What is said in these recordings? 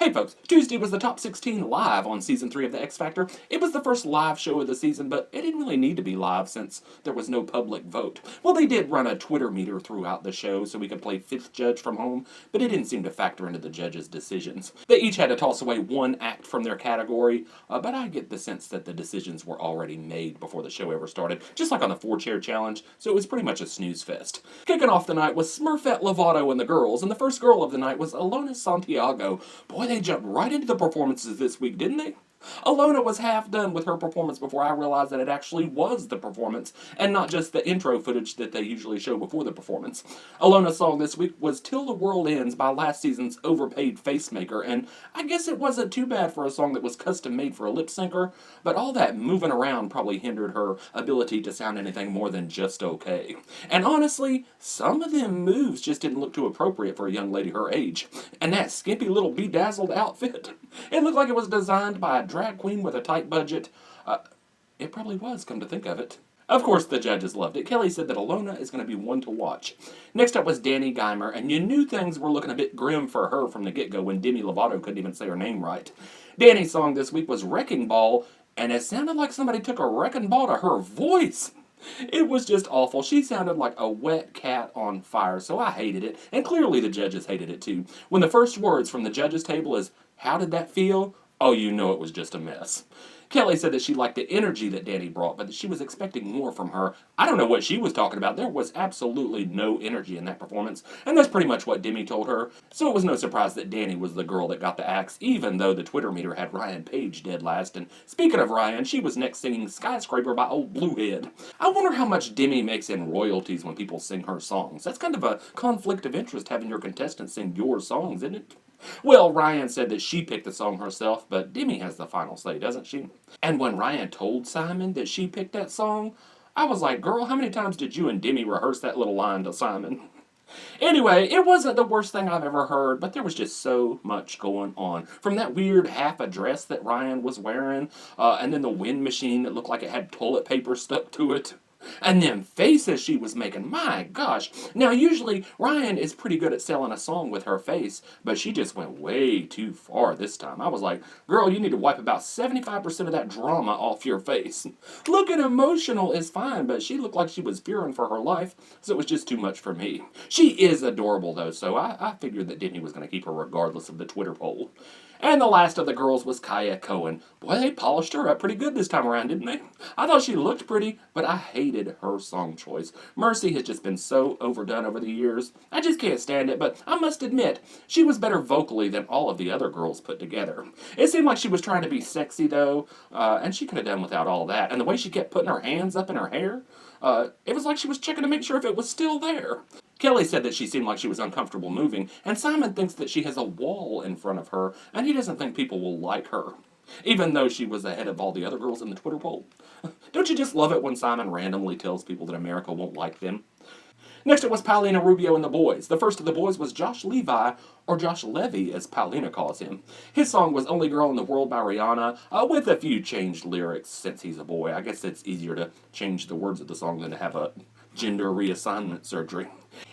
Hey folks, Tuesday was the Top 16 live on Season 3 of The X Factor. It was the first live show of the season, but it didn't really need to be live since there was no public vote. Well, they did run a Twitter meter throughout the show so we could play fifth judge from home, but it didn't seem to factor into the judges' decisions. They each had to toss away one act from their category, but I get the sense that the decisions were already made before the show ever started, just like on the 4-chair challenge, so it was pretty much a snooze fest. Kicking off the night was Smurfette Lovato and the girls, and the first girl of the night was Ellona Santiago. Boy, they jumped right into the performances this week, didn't they? Ellona was half done with her performance before I realized that it actually was the performance, and not just the intro footage that they usually show before the performance. Ellona's song this week was Till the World Ends by last season's overpaid facemaker, and I guess it wasn't too bad for a song that was custom made for a lip syncer, but all that moving around probably hindered her ability to sound anything more than just okay. And honestly, some of them moves just didn't look too appropriate for a young lady her age. And that skimpy little bedazzled outfit, it looked like it was designed by a drag queen with a tight budget. It probably was, come to think of it. Of course, the judges loved it. Kelly said that Ellona is going to be one to watch. Next up was Dannie Geimer, and you knew things were looking a bit grim for her from the get-go when Demi Lovato couldn't even say her name right. Dannie's song this week was Wrecking Ball, and it sounded like somebody took a wrecking ball to her voice. It was just awful. She sounded like a wet cat on fire, so I hated it, and clearly the judges hated it too. When the first words from the judges' table is, "How did that feel?" oh, you know it was just a mess. Kelly said that she liked the energy that Dannie brought, but that she was expecting more from her. I don't know what she was talking about. There was absolutely no energy in that performance, and that's pretty much what Demi told her. So it was no surprise that Dannie was the girl that got the axe, even though the Twitter meter had Ryan Paige dead last. And speaking of Ryan, she was next singing Skyscraper by Old Bluehead. I wonder how much Demi makes in royalties when people sing her songs. That's kind of a conflict of interest having your contestants sing your songs, isn't it? Well, Ryan said that she picked the song herself, but Demi has the final say, doesn't she? And when Ryan told Simon that she picked that song, I was like, girl, how many times did you and Demi rehearse that little line to Simon? Anyway, it wasn't the worst thing I've ever heard, but there was just so much going on. From that weird half a dress that Ryan was wearing, and then the wind machine that looked like it had toilet paper stuck to it. And them faces she was making, my gosh. Now, usually, Ryan is pretty good at selling a song with her face, but she just went way too far this time. I was like, girl, you need to wipe about 75% of that drama off your face. Looking emotional is fine, but she looked like she was fearing for her life, so it was just too much for me. She is adorable, though, so I figured that Demi was going to keep her regardless of the Twitter poll. And the last of the girls was Khaya Cohen. Boy, they polished her up pretty good this time around, didn't they? I thought she looked pretty, but I hated her song choice. Mercy has just been so overdone over the years. I just can't stand it, but I must admit, she was better vocally than all of the other girls put together. It seemed like she was trying to be sexy, though, and she could have done without all that. And the way she kept putting her hands up in her hair, it was like she was checking to make sure if it was still there. Kelly said that she seemed like she was uncomfortable moving, and Simon thinks that she has a wall in front of her, and he doesn't think people will like her, even though she was ahead of all the other girls in the Twitter poll. Don't you just love it when Simon randomly tells people that America won't like them? Next it was Paulina Rubio and the boys. The first of the boys was Josh Levi, or Josh Levy as Paulina calls him. His song was Only Girl in the World by Rihanna, with a few changed lyrics since he's a boy. I guess it's easier to change the words of the song than to have a gender reassignment surgery.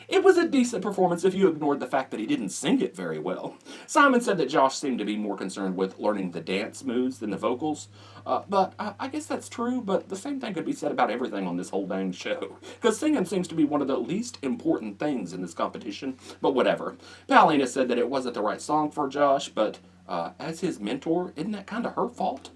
It was a decent performance if you ignored the fact that he didn't sing it very well. Simon said that Josh seemed to be more concerned with learning the dance moves than the vocals. But I guess that's true, but the same thing could be said about everything on this whole dang show. Because singing seems to be one of the least important things in this competition, but whatever. Paulina said that it wasn't the right song for Josh, but as his mentor, isn't that kind of her fault?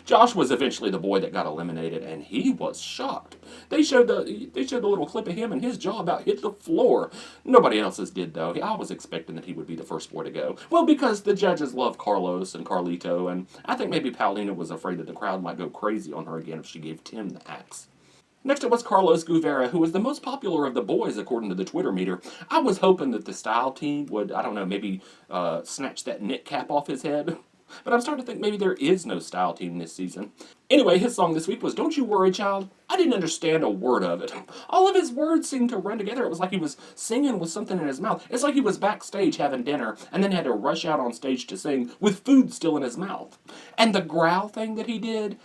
Josh was eventually the boy that got eliminated, and he was shocked. They showed the little clip of him, and his jaw about hit the floor. Nobody else's did, though. I was expecting that he would be the first boy to go. Well, because the judges love Carlos and Carlito, and I think maybe Paulina was afraid that the crowd might go crazy on her again if she gave Tim the axe. Next it was Carlos Guevera, who was the most popular of the boys according to the Twitter meter. I was hoping that the style team would, I don't know, maybe snatch that knit cap off his head. But I'm starting to think maybe there is no style team this season. Anyway, his song this week was Don't You Worry, Child. I didn't understand a word of it. All of his words seemed to run together. It was like he was singing with something in his mouth. It's like he was backstage having dinner and then had to rush out on stage to sing with food still in his mouth. And the growl thing that he did,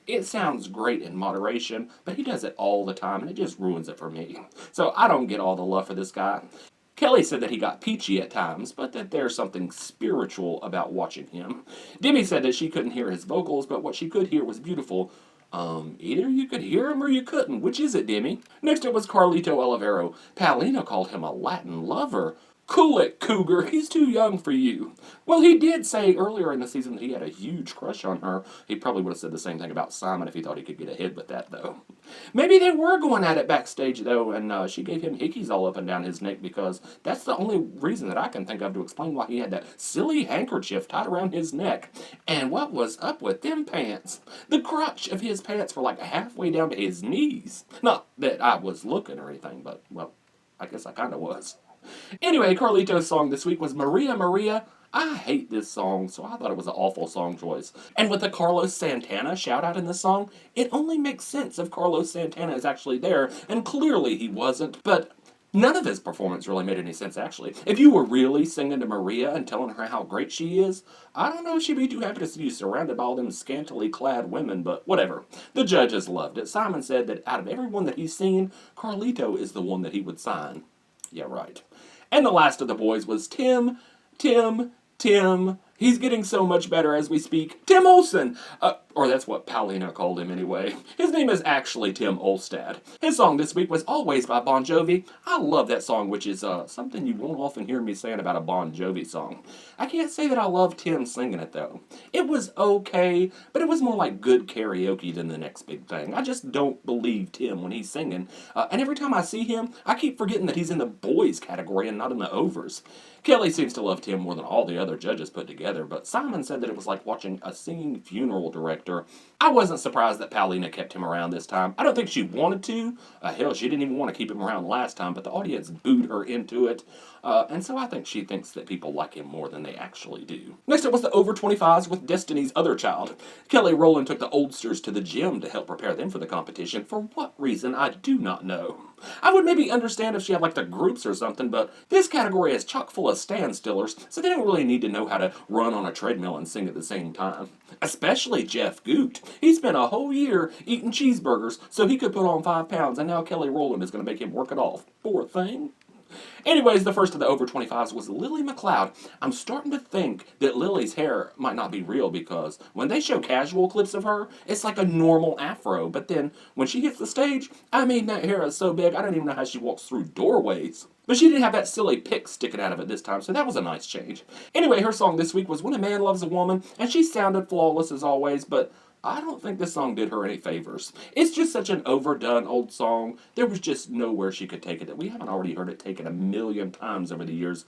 it sounds great in moderation, but he does it all the time and it just ruins it for me. So I don't get all the love for this guy. Kelly said that he got peachy at times, but that there's something spiritual about watching him. Demi said that she couldn't hear his vocals, but what she could hear was beautiful. Either you could hear him or you couldn't. Which is it, Demi? Next it was Carlito Olivera. Paulina called him a Latin lover. Cool it, Cougar. He's too young for you. Well, he did say earlier in the season that he had a huge crush on her. He probably would have said the same thing about Simon if he thought he could get ahead with that, though. Maybe they were going at it backstage, though, and she gave him hickeys all up and down his neck because that's the only reason that I can think of to explain why he had that silly handkerchief tied around his neck. And what was up with them pants? The crotch of his pants were like halfway down to his knees. Not that I was looking or anything, but, well, I guess I kind of was. Anyway, Carlito's song this week was Maria Maria. I hate this song, so I thought it was an awful song choice. And with the Carlos Santana shout out in this song, it only makes sense if Carlos Santana is actually there, and clearly he wasn't, but none of his performance really made any sense, actually. If you were really singing to Maria and telling her how great she is, I don't know if she'd be too happy to see you surrounded by all them scantily clad women, but whatever. The judges loved it. Simon said that out of everyone that he's seen, Carlito is the one that he would sign. Yeah, right. And the last of the boys was Tim. He's getting so much better as we speak. Tim Olsen! Or that's what Paulina called him anyway. His name is actually Tim Olstad. His song this week was Always by Bon Jovi. I love that song, which is something you won't often hear me saying about a Bon Jovi song. I can't say that I love Tim singing it, though. It was okay, but it was more like good karaoke than the next big thing. I just don't believe Tim when he's singing. And every time I see him, I keep forgetting that he's in the boys category and not in the overs. Kelly seems to love Tim more than all the other judges put together, but Simon said that it was like watching a singing funeral director. I wasn't surprised that Paulina kept him around this time. I don't think she wanted to. Hell, she didn't even want to keep him around last time, but the audience booed her into it. And so I think she thinks that people like him more than they actually do. Next up was the over 25s with Destiny's other child. Kelly Rowland took the oldsters to the gym to help prepare them for the competition. For what reason, I do not know. I would maybe understand if she had like the groups or something, but this category is chock full of standstillers, so they don't really need to know how to run on a treadmill and sing at the same time. Especially Jeff Gutt. He spent a whole year eating cheeseburgers so he could put on 5 pounds, and now Kelly Rowland is going to make him work it off. Poor thing. Anyways, the first of the over 25s was Lillie McCloud. I'm starting to think that Lillie's hair might not be real because when they show casual clips of her, it's like a normal afro. But then when she hits the stage, I mean, that hair is so big, I don't even know how she walks through doorways. But she didn't have that silly pick sticking out of it this time, so that was a nice change. Anyway, her song this week was When a Man Loves a Woman, and she sounded flawless as always, but I don't think this song did her any favors. It's just such an overdone old song. There was just nowhere she could take it that we haven't already heard it taken a million times over the years,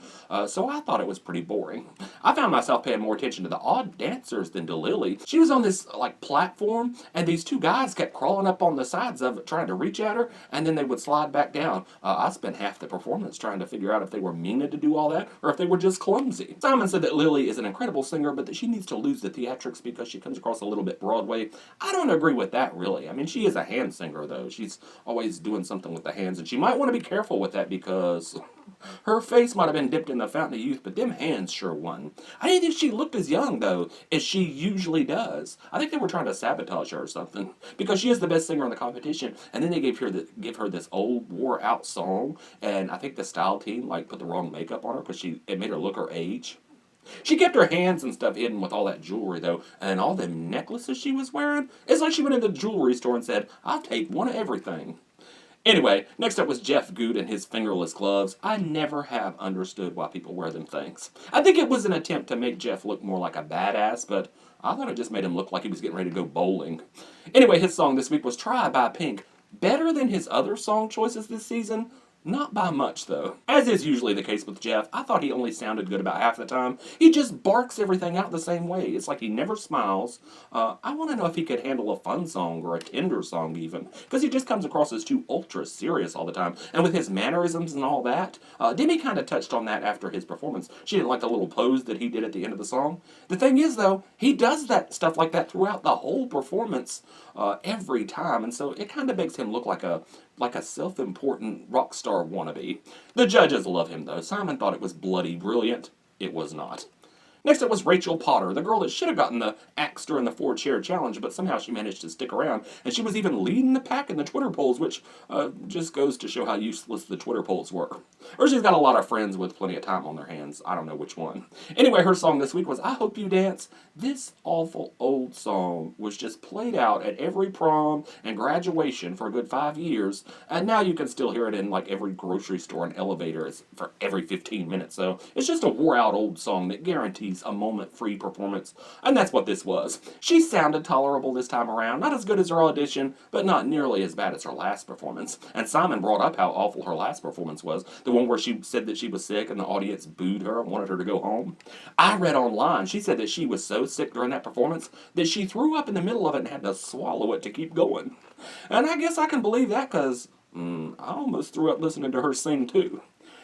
so I thought it was pretty boring. I found myself paying more attention to the odd dancers than to Lillie. She was on this, platform, and these two guys kept crawling up on the sides of it trying to reach at her, and then they would slide back down. I spent half the performance trying to figure out if they were meaning to do all that, or if they were just clumsy. Simon said that Lillie is an incredible singer, but that she needs to lose the theatrics because she comes across a little bit Broadway. I don't agree with that, really. I mean, she is a hand singer, though. She's always doing something with the hands, and she might want to be careful with that because her face might have been dipped in the fountain of youth, but them hands sure won. I didn't think she looked as young, though, as she usually does. I think they were trying to sabotage her or something, because she is the best singer in the competition, and then they give her this old, wore-out song, and I think the style team, put the wrong makeup on her because it made her look her age. She kept her hands and stuff hidden with all that jewelry, though, and all them necklaces she was wearing. It's like she went in the jewelry store and said, I'll take one of everything. Anyway, next up was Jeff Gutt and his fingerless gloves. I never have understood why people wear them things. I think it was an attempt to make Jeff look more like a badass, but I thought it just made him look like he was getting ready to go bowling. Anyway, his song this week was Try by Pink. Better than his other song choices this season? Not by much, though. As is usually the case with Jeff, I thought he only sounded good about half the time. He just barks everything out the same way. It's like he never smiles. I want to know if he could handle a fun song or a tender song, even. Because he just comes across as too ultra serious all the time. And with his mannerisms and all that, Demi kind of touched on that after his performance. She didn't like the little pose that he did at the end of the song. The thing is, though, he does that stuff like that throughout the whole performance every time. And so it kind of makes him look like a self-important rock star wannabe. The judges love him, though. Simon thought it was bloody brilliant. It was not. Next up was Rachel Potter, the girl that should have gotten the axe during the 4-chair challenge, but somehow she managed to stick around, and she was even leading the pack in the Twitter polls, which just goes to show how useless the Twitter polls were. Or she's got a lot of friends with plenty of time on their hands. I don't know which one. Anyway, her song this week was I Hope You Dance. This awful old song was just played out at every prom and graduation for a good 5 years, and now you can still hear it in like every grocery store and elevator for every 15 minutes. So it's just a wore-out old song that guarantees a moment-free performance, and that's what this was. She sounded tolerable this time around, not as good as her audition, but not nearly as bad as her last performance. And Simon brought up how awful her last performance was, the one where she said that she was sick and the audience booed her and wanted her to go home. I read online, she said that she was so sick during that performance that she threw up in the middle of it and had to swallow it to keep going. And I guess I can believe that because I almost threw up listening to her sing too.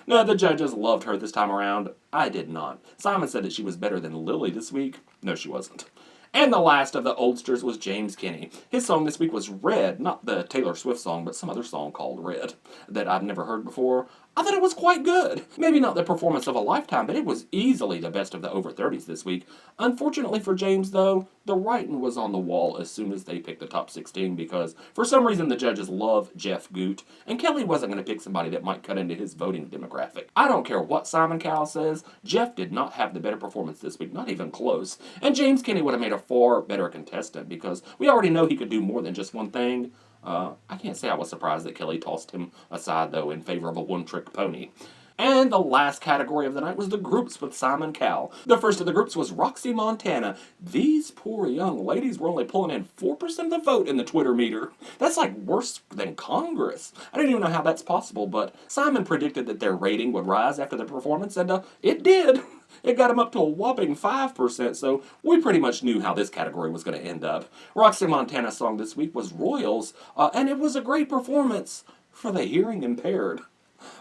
No, the judges loved her this time around. I did not. Simon said that she was better than Lillie this week. No, she wasn't. And the last of the oldsters was James Kenney. His song this week was Red, not the Taylor Swift song, but some other song called Red that I've never heard before. I thought it was quite good. Maybe not the performance of a lifetime, but it was easily the best of the over 30s this week. Unfortunately for James, though, the writing was on the wall as soon as they picked the top 16 because for some reason the judges love Jeff Gutt, and Kelly wasn't going to pick somebody that might cut into his voting demographic. I don't care what Simon Cowell says, Jeff did not have the better performance this week, not even close. And James Kenney would have made a far better contestant because we already know he could do more than just one thing. I can't say I was surprised that Kelly tossed him aside, though, in favor of a one-trick pony. And the last category of the night was the groups with Simon Cowell. The first of the groups was Roxxy Montana. These poor young ladies were only pulling in 4% of the vote in the Twitter meter. That's like worse than Congress. I don't even know how that's possible, but Simon predicted that their rating would rise after the performance, and it did. It got him up to a whopping 5%, so we pretty much knew how this category was going to end up. Roxxy Montana's song this week was Royals, and it was a great performance for the hearing impaired.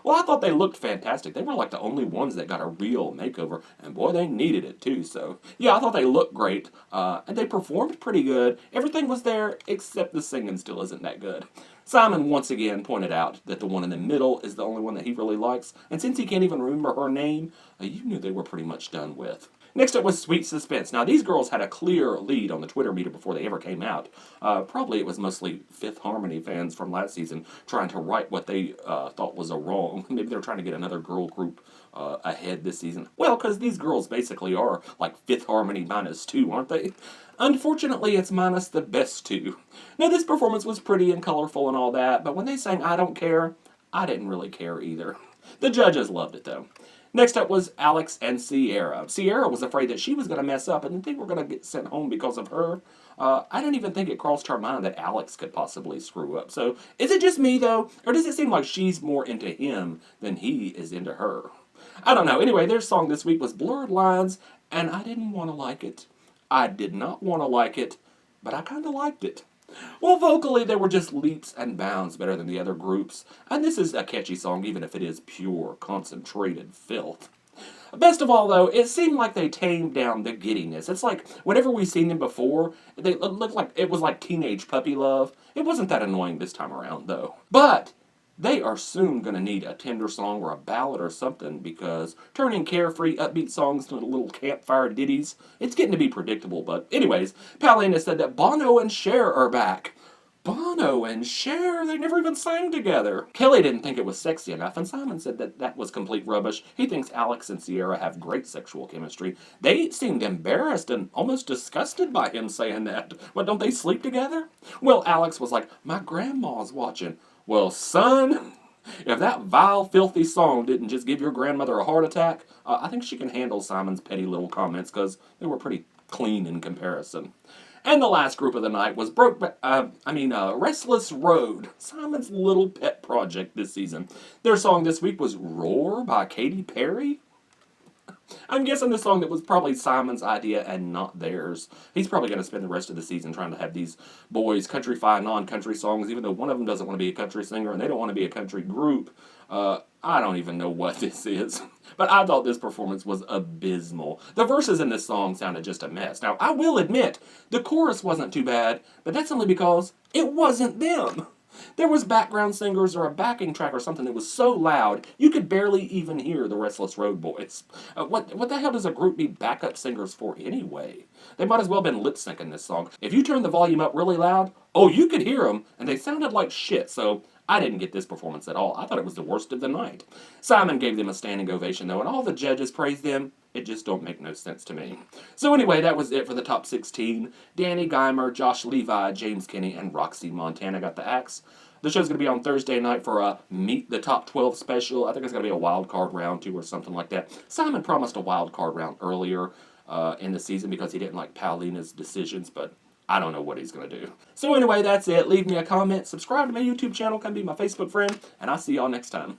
Well, I thought they looked fantastic. They were like the only ones that got a real makeover, and boy, they needed it too. So, yeah, I thought they looked great, and they performed pretty good. Everything was there, except the singing still isn't that good. Simon once again pointed out that the one in the middle is the only one that he really likes, and since he can't even remember her name, you knew they were pretty much done with. Next up was Sweet Suspense. Now, these girls had a clear lead on the Twitter meter before they ever came out. Probably it was mostly Fifth Harmony fans from last season trying to right what they thought was a wrong. Maybe they're trying to get another girl group ahead this season. Well, because these girls basically are like Fifth Harmony -2, aren't they? Unfortunately, it's minus the best two. Now, this performance was pretty and colorful and all that, but when they sang I Don't Care, I didn't really care either. The judges loved it, though. Next up was Alex and Sierra. Sierra was afraid that she was going to mess up and they were going to get sent home because of her. I don't even think it crossed her mind that Alex could possibly screw up. So, is it just me, though? Or does it seem like she's more into him than he is into her? I don't know. Anyway, their song this week was Blurred Lines, and I didn't want to like it. I did not want to like it, but I kind of liked it. Well, vocally, they were just leaps and bounds better than the other groups, and this is a catchy song even if it is pure, concentrated filth. Best of all, though, it seemed like they tamed down the giddiness. It's like, whenever we've seen them before, they looked like it was like teenage puppy love. It wasn't that annoying this time around, though. But they are soon going to need a tender song or a ballad or something because turning carefree, upbeat songs into little campfire ditties, it's getting to be predictable. But anyways, Paulina said that Bono and Cher are back. Bono and Cher, they never even sang together. Kelly didn't think it was sexy enough, and Simon said that that was complete rubbish. He thinks Alex and Sierra have great sexual chemistry. They seemed embarrassed and almost disgusted by him saying that. What, don't they sleep together? Well, Alex was like, my grandma's watching. Well, son, if that vile, filthy song didn't just give your grandmother a heart attack, I think she can handle Simon's petty little comments because they were pretty clean in comparison. And the last group of the night was Restless Road, Simon's little pet project this season. Their song this week was Roar by Katy Perry. I'm guessing the song that was probably Simon's idea and not theirs. He's probably going to spend the rest of the season trying to have these boys countryfy non-country songs, even though one of them doesn't want to be a country singer and they don't want to be a country group. I don't even know what this is. But I thought this performance was abysmal. The verses in this song sounded just a mess. Now, I will admit, the chorus wasn't too bad, but that's only because it wasn't them. There was background singers or a backing track or something that was so loud you could barely even hear the Restless Road Boys. What the hell does a group need backup singers for anyway? They might as well have been lip syncing this song. If you turn the volume up really loud, oh, you could hear them, and they sounded like shit, so I didn't get this performance at all. I thought it was the worst of the night. Simon gave them a standing ovation, though, and all the judges praised them. It just don't make no sense to me. So anyway, that was it for the top 16. Dannie Geimer, Josh Levi, James Kenney, and Roxxy Montana got the axe. The show's going to be on Thursday night for a Meet the Top 12 special. I think it's going to be a wild card round, too, or something like that. Simon promised a wild card round earlier in the season because he didn't like Paulina's decisions, but I don't know what he's going to do. So anyway, that's it. Leave me a comment, subscribe to my YouTube channel, come be my Facebook friend, and I'll see y'all next time.